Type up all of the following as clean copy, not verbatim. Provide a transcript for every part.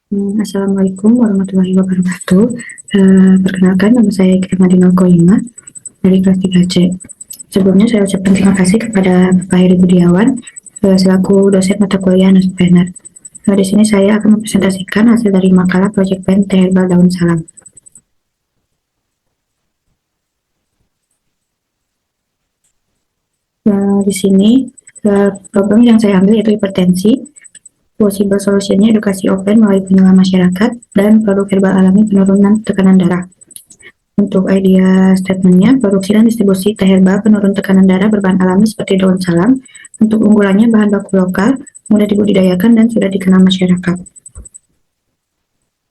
Assalamualaikum warahmatullahi wabarakatuh. Perkenalkan, nama saya Ikrim Madinul Qoyimah dari kelas 3C. Sebelumnya saya ucapkan terima kasih kepada Bapak Heri Budiawan selaku dosen mata kuliah Naspener. Di sini saya akan mempresentasikan hasil dari makalah Project Plan Teh Herbal Daun Salam. Di sini problem yang saya ambil yaitu hipertensi, possible solutionnya edukasi offline melalui penjualan masyarakat, dan produk herbal alami penurunan tekanan darah. Untuk idea statementnya, produksi dan distribusi teh herbal penurun tekanan darah berbahan alami seperti daun salam. Untuk unggulannya, bahan baku lokal, mudah dibudidayakan, dan sudah dikenal masyarakat.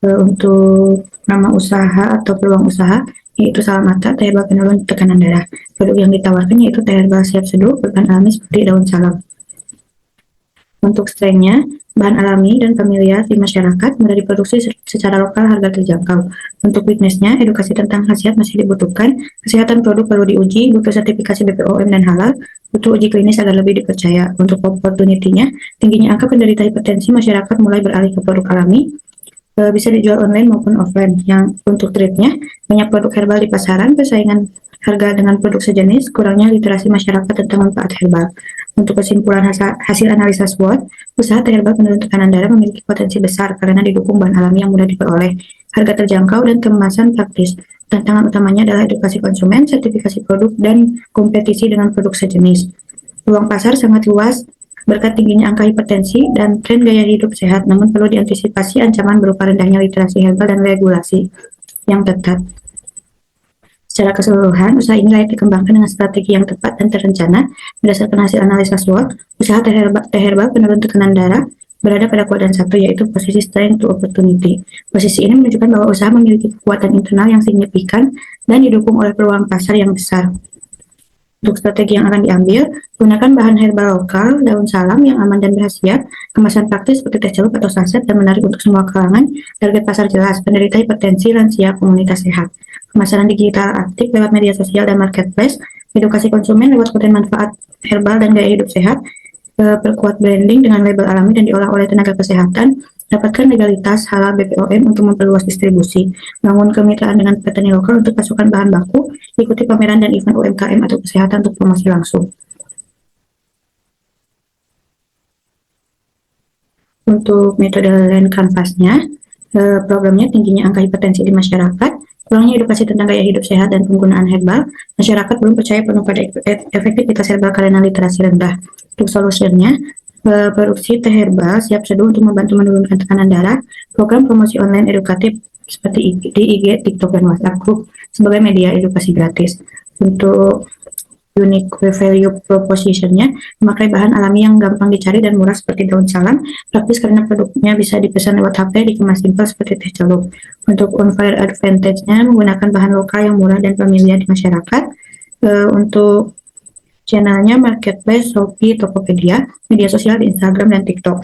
Untuk nama usaha atau peluang usaha, yaitu Salamata, teh herbal penurun tekanan darah. Produk yang ditawarkan yaitu teh herbal siap seduh berbahan alami seperti daun salam. Untuk strainnya, bahan alami dan familiar di masyarakat, mudah diproduksi secara lokal, harga terjangkau. Untuk weakness-nya, edukasi tentang khasiat masih dibutuhkan, kesehatan produk perlu diuji, butuh sertifikasi BPOM dan halal, butuh uji klinis agar lebih dipercaya. Untuk opportunity-nya, tingginya angka penderita hipertensi, masyarakat mulai beralih ke produk alami, bisa dijual online maupun offline. Yang untuk trade-nya, banyak produk herbal di pasaran, persaingan harga dengan produk sejenis, kurangnya literasi masyarakat tentang manfaat herbal. Untuk kesimpulan hasil analisa SWOT, usaha teh herbal penurun tekanan darah memiliki potensi besar karena didukung bahan alami yang mudah diperoleh, harga terjangkau, dan kemasan praktis. Tantangan utamanya adalah edukasi konsumen, sertifikasi produk, dan kompetisi dengan produk sejenis. Peluang pasar sangat luas berkat tingginya angka hipertensi dan tren gaya hidup sehat, namun perlu diantisipasi ancaman berupa rendahnya literasi herbal dan regulasi yang ketat. Secara keseluruhan, usaha ini layak dikembangkan dengan strategi yang tepat dan terencana. Berdasarkan hasil analisa SWOT, usaha teh herbal penurun tekanan darah berada pada kuadran 1, yaitu posisi strength to opportunity. Posisi ini menunjukkan bahwa usaha memiliki kekuatan internal yang signifikan dan didukung oleh peluang pasar yang besar. Untuk strategi yang akan diambil, gunakan bahan herbal lokal, daun salam yang aman dan berkhasiat, kemasan praktis seperti teh celup atau saset dan menarik untuk semua kalangan, target pasar jelas, penderita hipertensi, lansia, komunitas sehat. Pemasaran digital aktif lewat media sosial dan marketplace, edukasi konsumen lewat konten manfaat herbal dan gaya hidup sehat, perkuat branding dengan label alami dan diolah oleh tenaga kesehatan, dapatkan legalitas halal BPOM untuk memperluas distribusi, bangun kemitraan dengan petani lokal untuk pasokan bahan baku, ikuti pameran dan event UMKM atau kesehatan untuk promosi langsung. Untuk metode land canvas-nya, programnya tingginya angka hipertensi di masyarakat, kurangnya edukasi tentang gaya hidup sehat dan penggunaan herbal, masyarakat belum percaya penuh pada efektivitas herbal karena literasi rendah. Untuk solusinya, produksi teh herbal siap seduh untuk membantu menurunkan tekanan darah, program promosi online edukatif seperti di IG, TikTok, dan WhatsApp Group sebagai media edukasi gratis. Untuk unique value proposition-nya, memakai bahan alami yang gampang dicari dan murah seperti daun salam, praktis karena produknya bisa dipesan lewat HP, dikemas simpel seperti teh celup. Untuk unfair advantage-nya, menggunakan bahan lokal yang murah dan familiar di masyarakat. Untuk channelnya marketplace, Shopee, Tokopedia, media sosial di Instagram dan TikTok.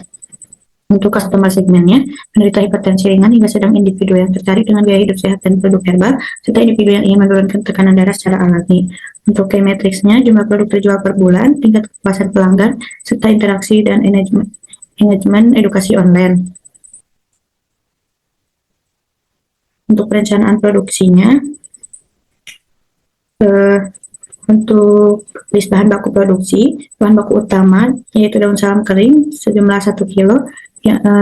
Untuk customer segmennya, penderita hipertensi ringan hingga sedang, individu yang tertarik dengan gaya hidup sehat dan produk herbal, serta individu yang ingin menurunkan tekanan darah secara alami. Untuk key matrix-nya, jumlah produk terjual per bulan, tingkat kepuasan pelanggan, serta interaksi dan engagement edukasi online. Untuk perencanaan produksinya, untuk list bahan baku produksi, bahan baku utama yaitu daun salam kering sejumlah 1 kilo,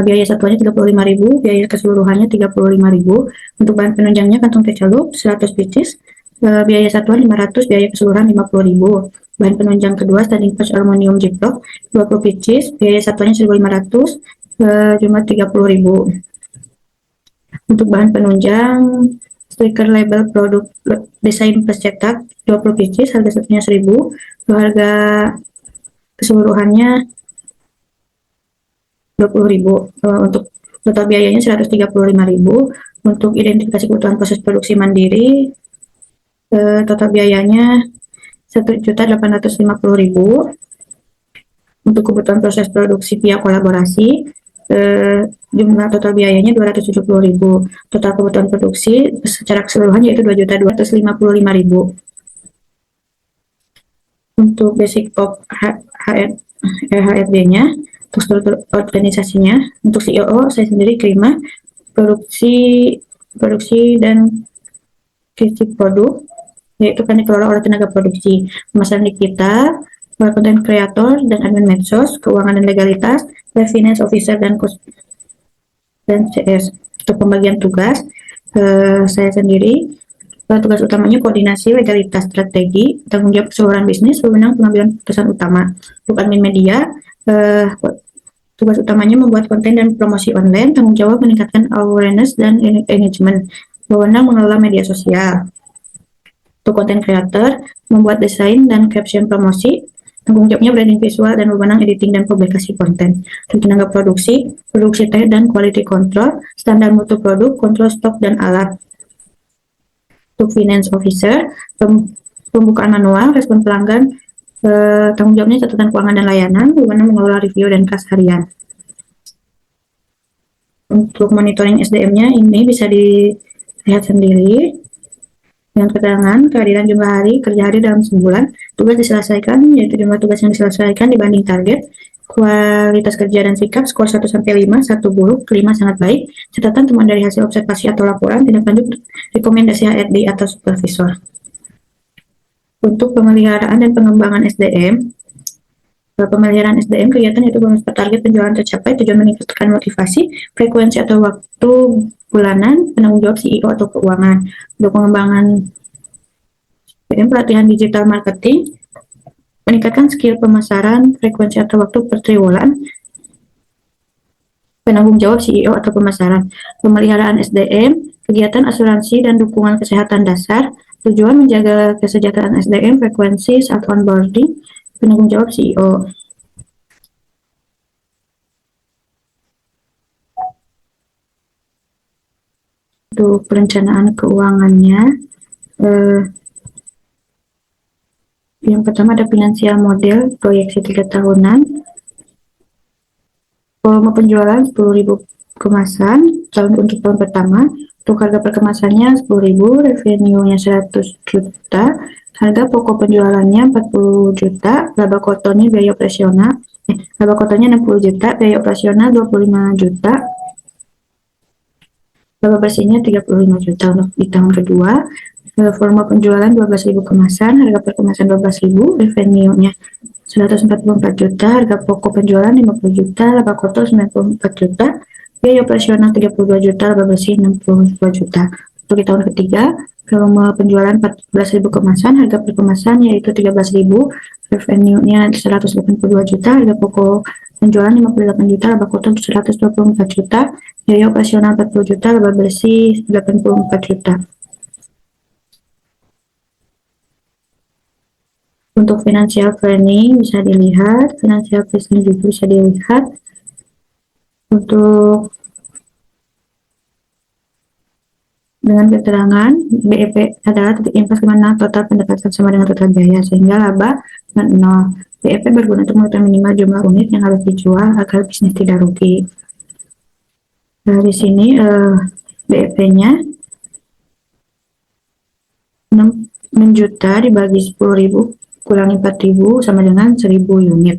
biaya satuannya 35.000, biaya keseluruhannya 35.000. Untuk bahan penunjangnya kantong teh celup 100 pieces, biaya satuan 500, biaya keseluruhan 50.000. Bahan penunjang kedua standing pouch aluminium ziplock 20 pieces, biaya satuannya 1.500, jumlah 30.000. Untuk bahan penunjang stiker label produk desain plus cetak 20 pieces, harga satunya 1.000, harga keseluruhannya 20.000. Untuk total biayanya 135.000. Untuk identifikasi kebutuhan proses produksi mandiri, total biayanya 1.850.000. Untuk kebutuhan proses produksi via kolaborasi, jumlah total biayanya 270.000. Total kebutuhan produksi secara keseluruhan yaitu 2.255.000. Untuk basic of HRD-nya, untuk struktur organisasinya, untuk CEO saya sendiri Krima, produksi dan fisik produk, yaitu kan dikelola oleh tenaga produksi, pemasaran digital, content creator dan admin medsos, keuangan dan legalitas, finance officer dan CS. Untuk pembagian tugas, saya sendiri tugas utamanya koordinasi, legalitas, strategi, tanggung jawab keseluruhan bisnis, wewenang pengambilan keputusan utama. Untuk admin media, tugas utamanya membuat konten dan promosi online, tanggung jawab meningkatkan awareness dan engagement, wewenang mengelola media sosial. Untuk content creator, membuat desain dan caption promosi, tanggung jawabnya branding visual dan wewenang editing dan publikasi konten. Untuk tenaga produksi tech dan quality control, standar mutu produk, kontrol stok dan alat. Untuk finance officer, pembukaan manual, respon pelanggan, tanggung jawabnya catatan keuangan dan layanan, wewenang mengelola review dan kas harian. Untuk monitoring SDM-nya ini bisa dilihat sendiri dengan keterangan kehadiran jumlah hari kerja hari dalam sebulan, tugas diselesaikan, yaitu jumlah tugas yang diselesaikan dibanding target, kualitas kerja dan sikap, skor 1-5, 1 buruk, 5 sangat baik, catatan temuan dari hasil observasi atau laporan, tindak lanjut rekomendasi HRD atau supervisor. Untuk pemeliharaan dan pengembangan SDM, pemeliharaan SDM kegiatan yaitu target penjualan tercapai, tujuan meningkatkan motivasi, frekuensi atau waktu bulanan, penanggung jawab CEO atau keuangan. Untuk pengembangan SDM, pelatihan digital marketing, meningkatkan skill pemasaran, frekuensi atau waktu per triwulan, penanggung jawab CEO atau pemasaran. Pemeliharaan SDM, kegiatan asuransi dan dukungan kesehatan dasar, tujuan menjaga kesejahteraan SDM, frekuensi saat onboarding, penanggung jawab CEO. Untuk perencanaan keuangannya, yang pertama ada finansial model proyeksi 3 tahunan, volume penjualan 10.000 kemasan untuk tahun pertama, untuk harga per kemasannya 10.000, revenue-nya 100 juta, harga pokok penjualannya 40 juta, laba kotornya biaya operasional, laba kotornya 60 juta, biaya operasional 25 juta, laba bersihnya 35 juta. Untuk di tahun kedua, volume penjualan 12.000 kemasan, harga per kemasan 12.000, revenue-nya 144 juta, harga pokok penjualan 50 juta, laba kotor 94 juta, biaya operasional 32 juta, laba bersih 62 juta. Untuk di tahun ketiga, volume penjualan 14.000 kemasan, harga per kemasan yaitu 13.000, revenue-nya 182 juta, harga pokok penjualan 58 juta, laba kotor 124 juta, biaya operasional 40 juta, laba bersih 84 juta. Untuk financial planning bisa dilihat, financial planning juga bisa dilihat. Untuk dengan keterangan BEP adalah titik impas di mana total pendapatan sama dengan total biaya, sehingga laba dengan 0. BEP berguna untuk menentukan minimal jumlah unit yang harus dijual agar bisnis tidak rugi. Di sini BEP-nya 6 juta dibagi 10.000 kurangi 4.000 sama dengan 1.000 unit.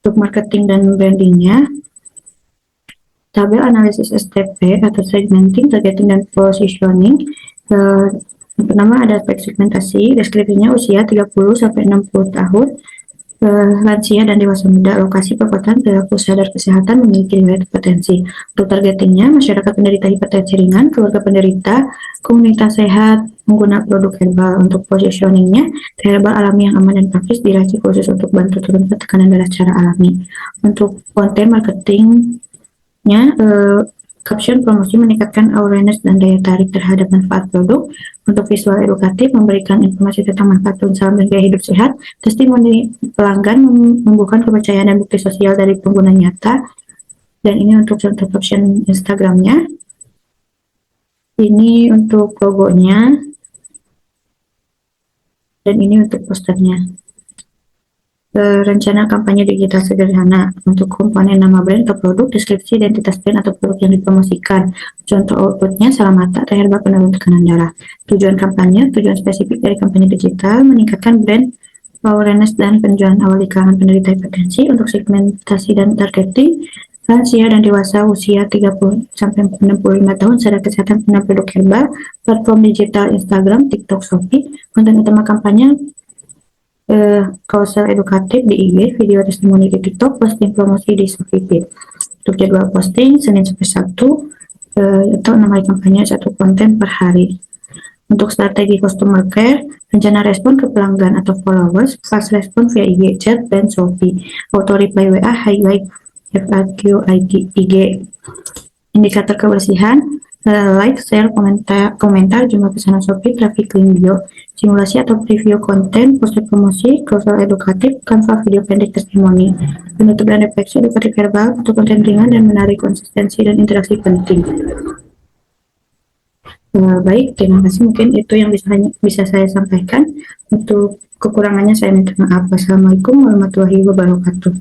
Untuk marketing dan brandingnya, tabel analisis STP atau segmenting, targeting, dan positioning. Pertama ada aspek segmentasi, deskripsinya usia 30-60 tahun, lansia dan dewasa muda, lokasi perkotaan, perilaku sadar kesehatan, memiliki riwayat hipertensi. Untuk targetingnya, masyarakat penderita hipertensi ringan, keluarga penderita, komunitas sehat, menggunakan produk herbal. Untuk positioningnya, herbal alami yang aman dan praktis, diracik khusus untuk bantu turunkan tekanan darah secara alami. Untuk konten marketingnya, caption promosi meningkatkan awareness dan daya tarik terhadap manfaat produk. Untuk visual edukatif, memberikan informasi tentang manfaat salam dan gaya hidup sehat. Testimoni pelanggan, membuahkan kepercayaan dan bukti sosial dari pengguna nyata. Dan ini untuk contoh caption Instagramnya. Ini untuk logonya. Dan ini untuk posternya. Rencana kampanye digital sederhana. Untuk komponen nama brand atau produk, deskripsi identitas brand atau produk yang dipromosikan. Contoh outputnya, Salamata teh herbal penurun tekanan darah. Tujuan kampanye, tujuan spesifik dari kampanye digital, meningkatkan brand awareness dan penjualan awal di kalangan penderita hipertensi. Untuk segmentasi dan targeting, Lansia dan dewasa usia 30-65 tahun secara kesehatan guna produk herbal, platform digital Instagram, TikTok, Shopee, konten utama kampanye carousel edukatif di IG, video testimoni di TikTok, posting promosi di Shopee Feed. Untuk jadwal posting Senin sampai Sabtu atau 6 hari kampanye, 1 konten per hari. Untuk strategi customer care, rencana respon ke pelanggan atau followers, fast respon via IG, chat, dan Shopee, auto reply WA, highlight FAQ IG, indikator kebersihan, like, share, komentar, jumlah pesanan Shopee, traffic link bio, simulasi atau preview konten, poster promosi, carousel edukatif, Canva video pendek testimoni, penutup dan refleksi edukatif verbal untuk konten ringan dan menarik, konsistensi dan interaksi penting. Baik, terima kasih. Mungkin itu yang bisa saya sampaikan. Untuk kekurangannya saya minta maaf. Wassalamualaikum warahmatullahi wabarakatuh.